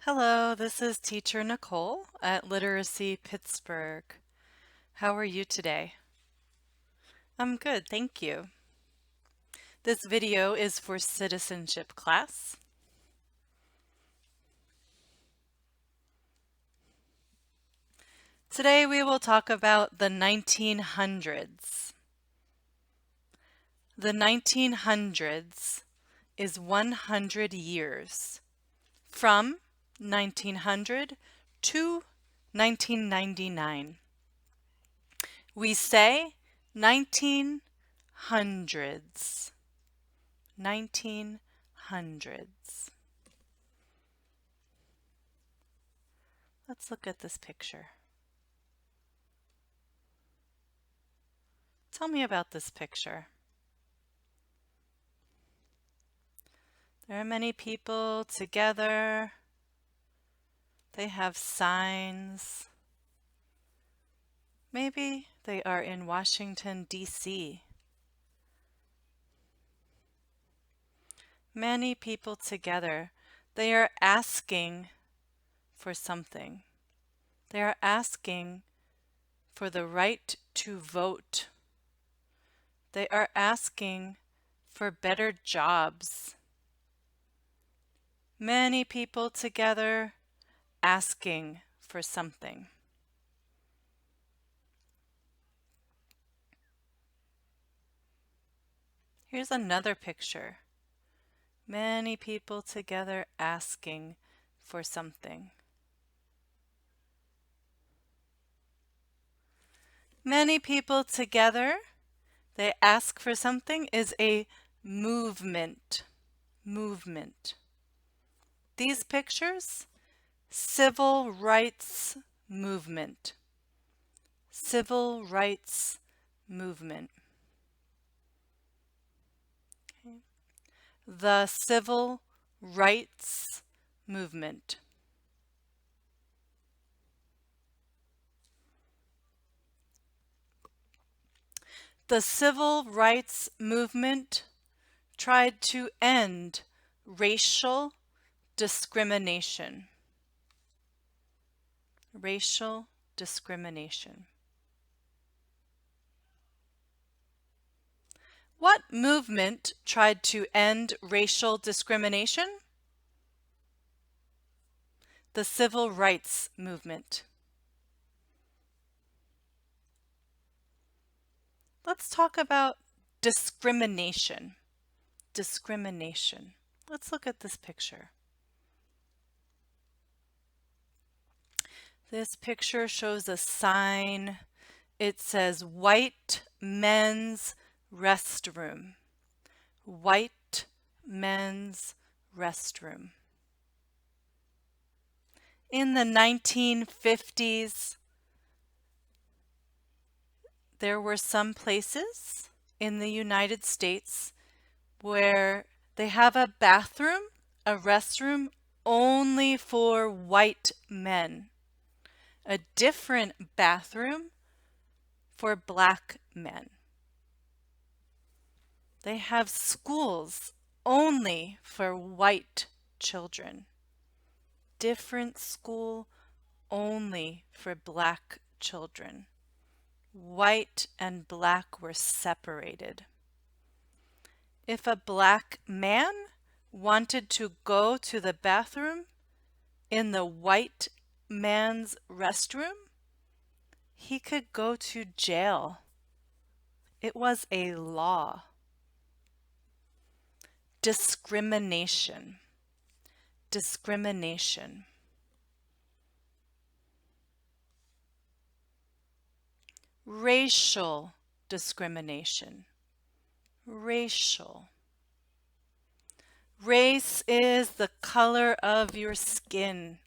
Hello, this is Teacher Nicole at Literacy Pittsburgh. How are you today? I'm good, thank you. This video is for Citizenship class. Today we will talk about the 1900s. The 1900s is 100 years from 1900 to 1999. We say 1900s. 1900s. Let's look at this picture. Tell me about this picture. There are many people together. They have signs. Maybe they are in Washington, D.C. Many people together. They are asking for something. They are asking for the right to vote. They are asking for better jobs. Many people together asking for something. Here's another picture. Many people together asking for something. Many people together, they ask for something is a movement. Movement. These pictures, civil rights movement. Civil rights movement. Okay. The civil rights movement. The civil rights movement tried to end racial discrimination. Racial discrimination. What movement tried to end racial discrimination? The Civil Rights Movement. Let's talk about discrimination. Discrimination. Let's look at this picture. This picture shows a sign. It says white men's restroom. White men's restroom. In the 1950s, there were some places in the United States where they have a bathroom, a restroom only for white men, a different bathroom for black men. They have schools only for white children, different school only for black children. White and black were separated. If a black man wanted to go to the bathroom in the white man's restroom, he could go to jail. It was a law. Discrimination. Discrimination. Racial discrimination. Racial. Race is the color of your skin.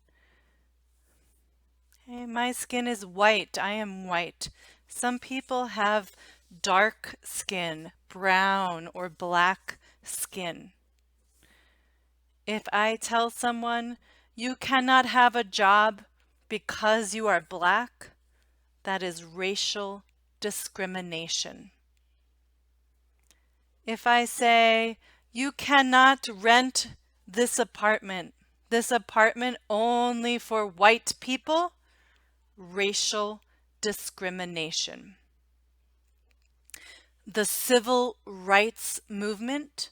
Hey, my skin is white. I am white. Some people have dark skin, brown or black skin. If I tell someone you cannot have a job because you are black, that is racial discrimination. If I say you cannot rent this apartment This apartment only for white people? Racial discrimination. The civil rights movement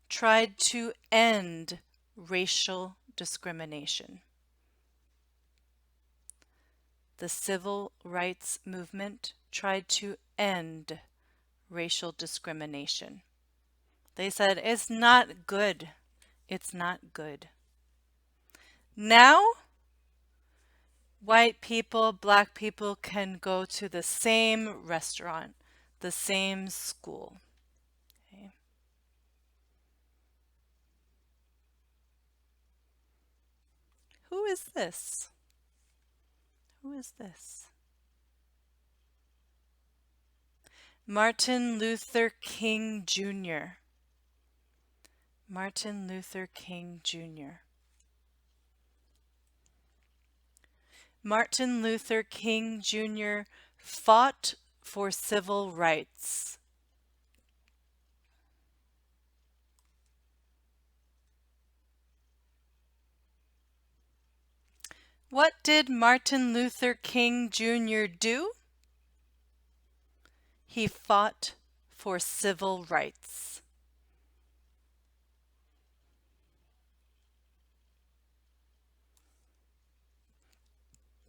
tried to end racial discrimination. The civil rights movement tried to end racial discrimination. They said, it's not good. It's not good. Now, white people, black people can go to the same restaurant, the same school. Okay. Who is this? Who is this? Martin Luther King Jr. Martin Luther King Jr. Martin Luther King Jr. fought for civil rights. What did Martin Luther King Jr. do? He fought for civil rights.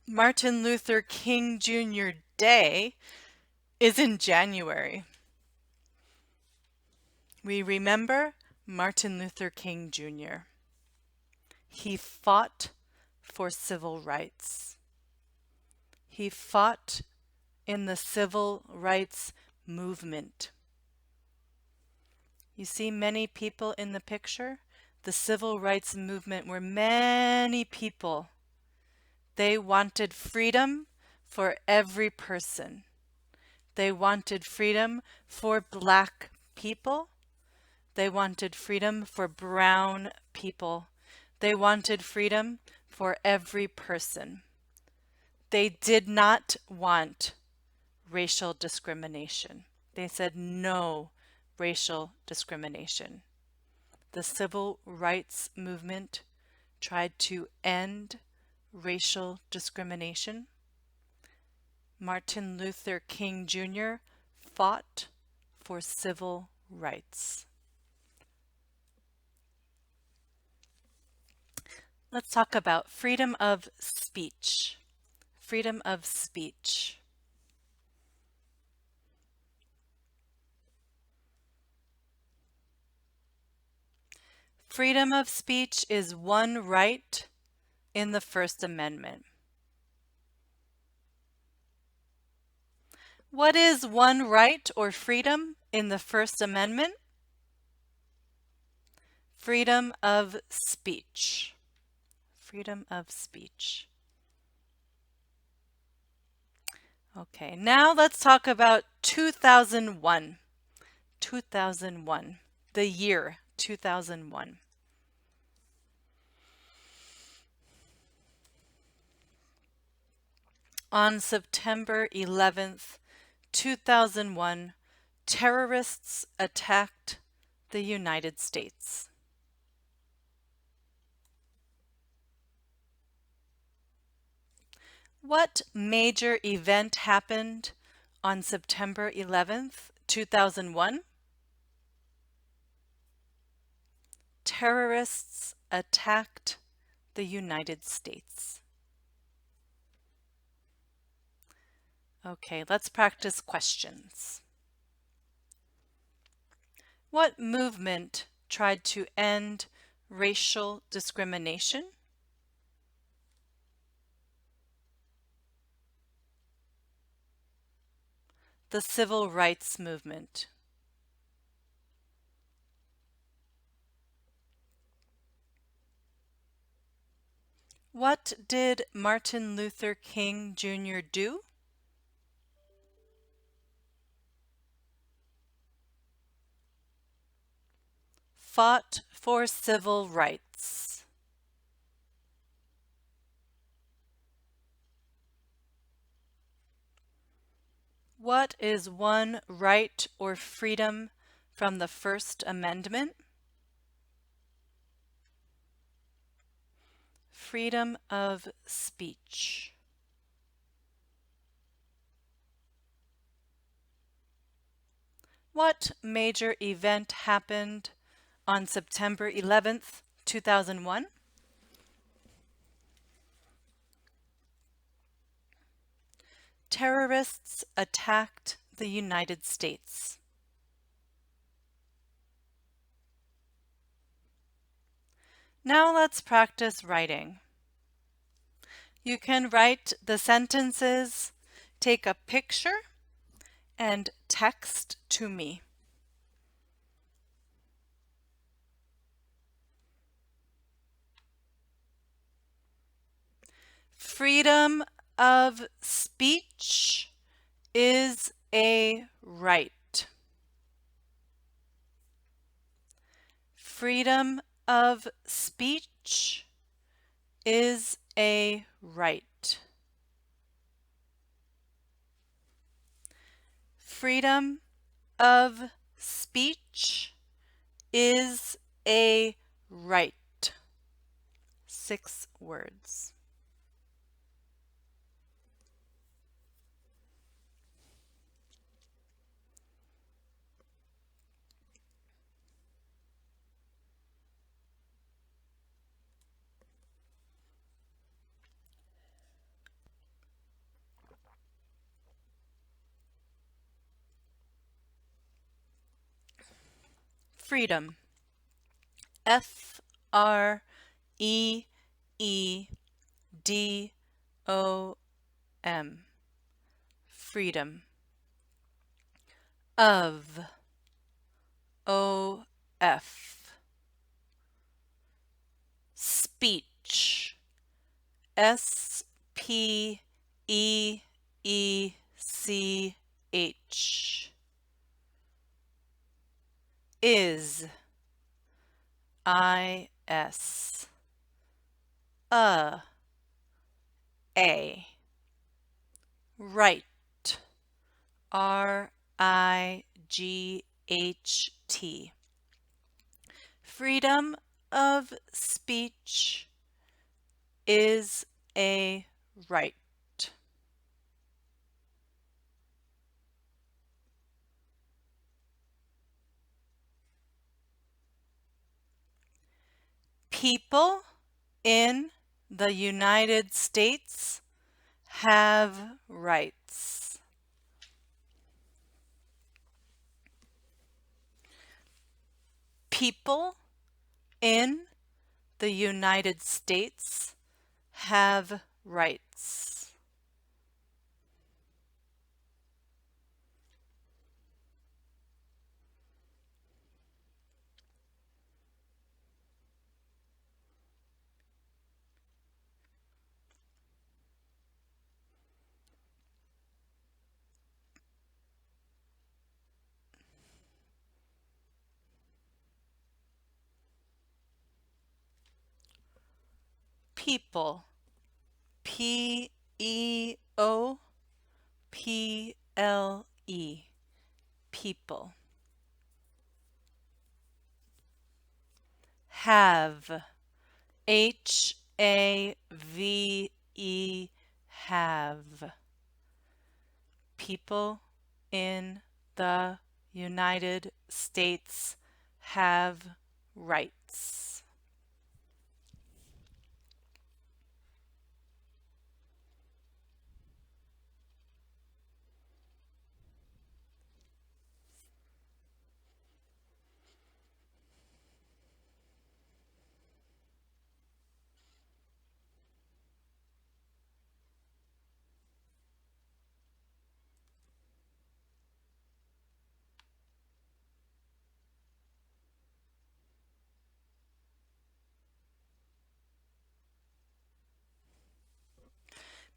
Martin Luther King Jr. Day is in January. We remember Martin Luther King Jr. He fought for civil rights. He fought in the civil rights movement. You see many people in the picture? The civil rights movement were many people. They wanted freedom for every person. They wanted freedom for black people. They wanted freedom for brown people. They wanted freedom for every person. They did not want racial discrimination. They said no racial discrimination. The civil rights movement tried to end racial discrimination. Martin Luther King Jr. fought for civil rights. Let's talk about freedom of speech. Freedom of speech. Freedom of speech is one right in the First Amendment. What is one right or freedom in the First Amendment? Freedom of speech. Freedom of speech. Okay, now let's talk about 2001. 2001, the year 2001. On September 11th, 2001, terrorists attacked the United States. What major event happened on September 11th, 2001? Terrorists attacked the United States. Okay, let's practice questions. What movement tried to end racial discrimination? The Civil Rights Movement. What did Martin Luther King Jr. do? Fought for civil rights. What is one right or freedom from the First Amendment? freedom of speech. What major event happened on September 11th, 2001? Terrorists attacked the United States. Now let's practice writing. You can write the sentences, take a picture, and text to me. Freedom of speech is a right. Freedom of speech is a right. Freedom of speech is a right. 6 words. Freedom. Freedom. Freedom. Of. Speech. Speech. Is. A. Right. Right. Freedom of speech is a right. People in the United States have rights. People in the United States have rights. People. People. People. Have. Have. People in the United States have rights.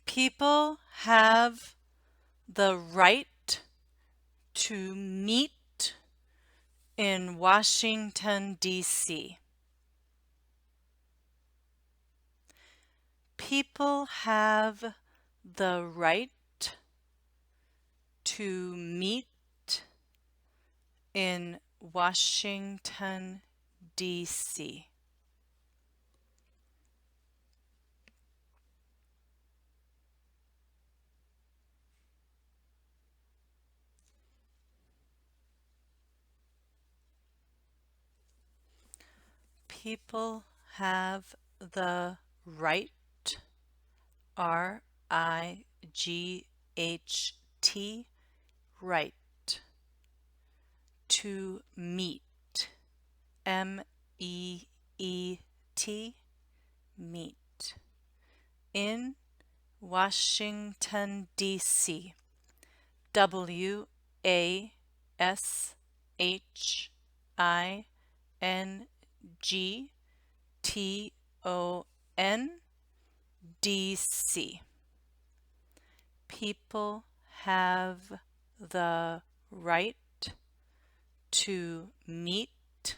People have the right to meet in Washington, D.C. People have the right to meet in Washington, D.C. People have the right, Right, right, to meet, Meet, meet, in Washington, D.C., Washington, D.C. People have the right to meet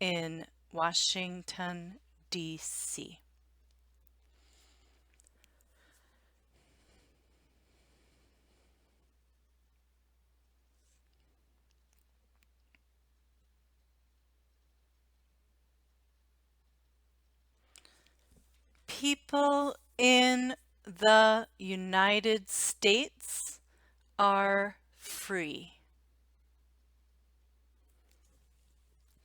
in Washington, D.C. People in the United States are free.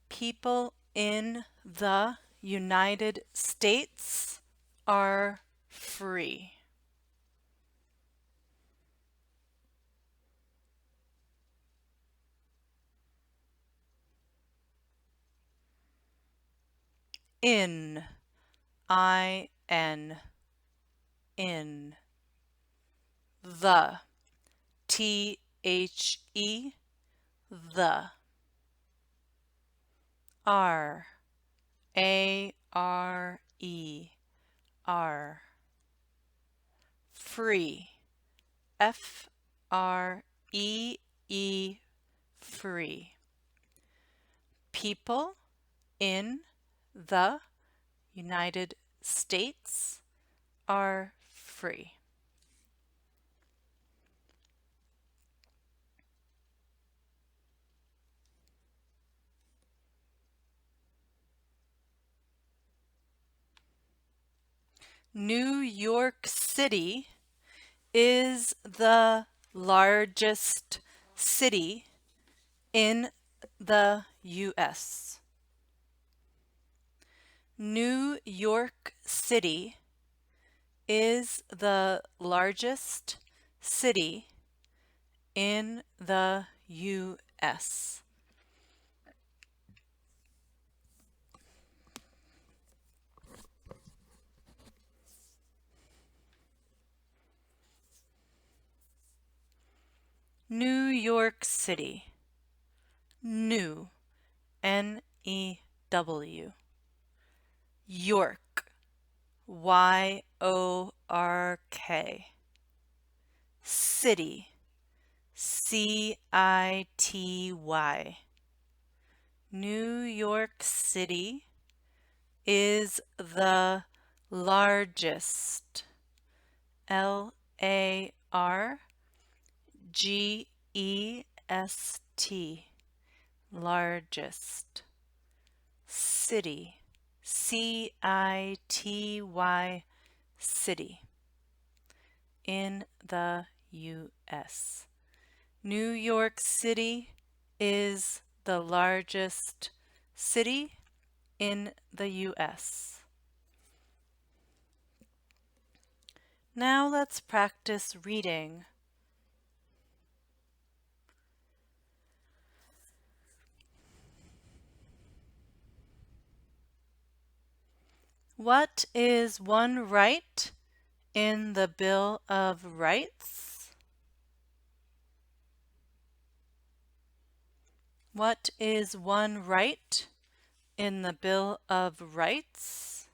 People in the United States are free. In, in, in. The, the. Are, are. Free, Free, free. People in the United States are free. New York City is the largest city in the U.S. New York City is the largest city in the U.S. New York City. New, N-E-W. York, Y-O-R-K. City, C-I-T-Y. New York City is the largest, L-A-R-G-E-S-T, largest, city, C-I-T-Y, city, in the U.S. New York City is the largest city in the U.S. Now let's practice reading. What is one right in the Bill of Rights? What is one right in the Bill of Rights?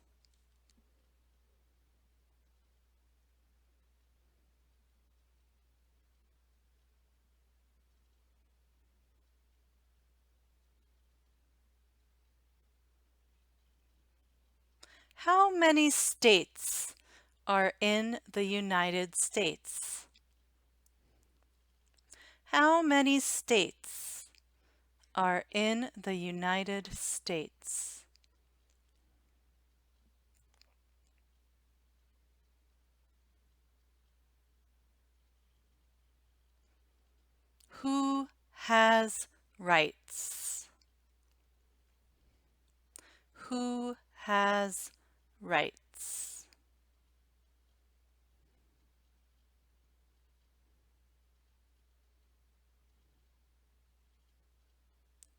How many states are in the United States? How many states are in the United States? Who has rights? Who has rights?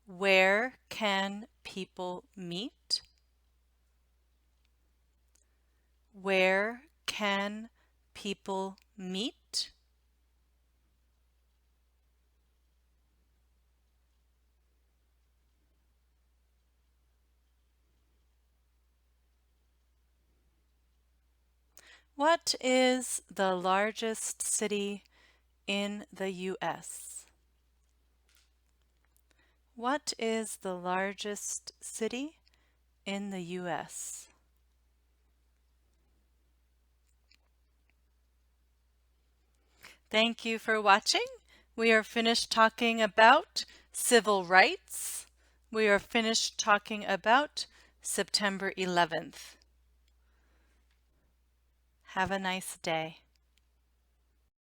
Where can people meet? Where can people meet? What is the largest city in the U.S.? What is the largest city in the U.S.? Thank you for watching. We are finished talking about civil rights. We are finished talking about September 11th. Have a nice day.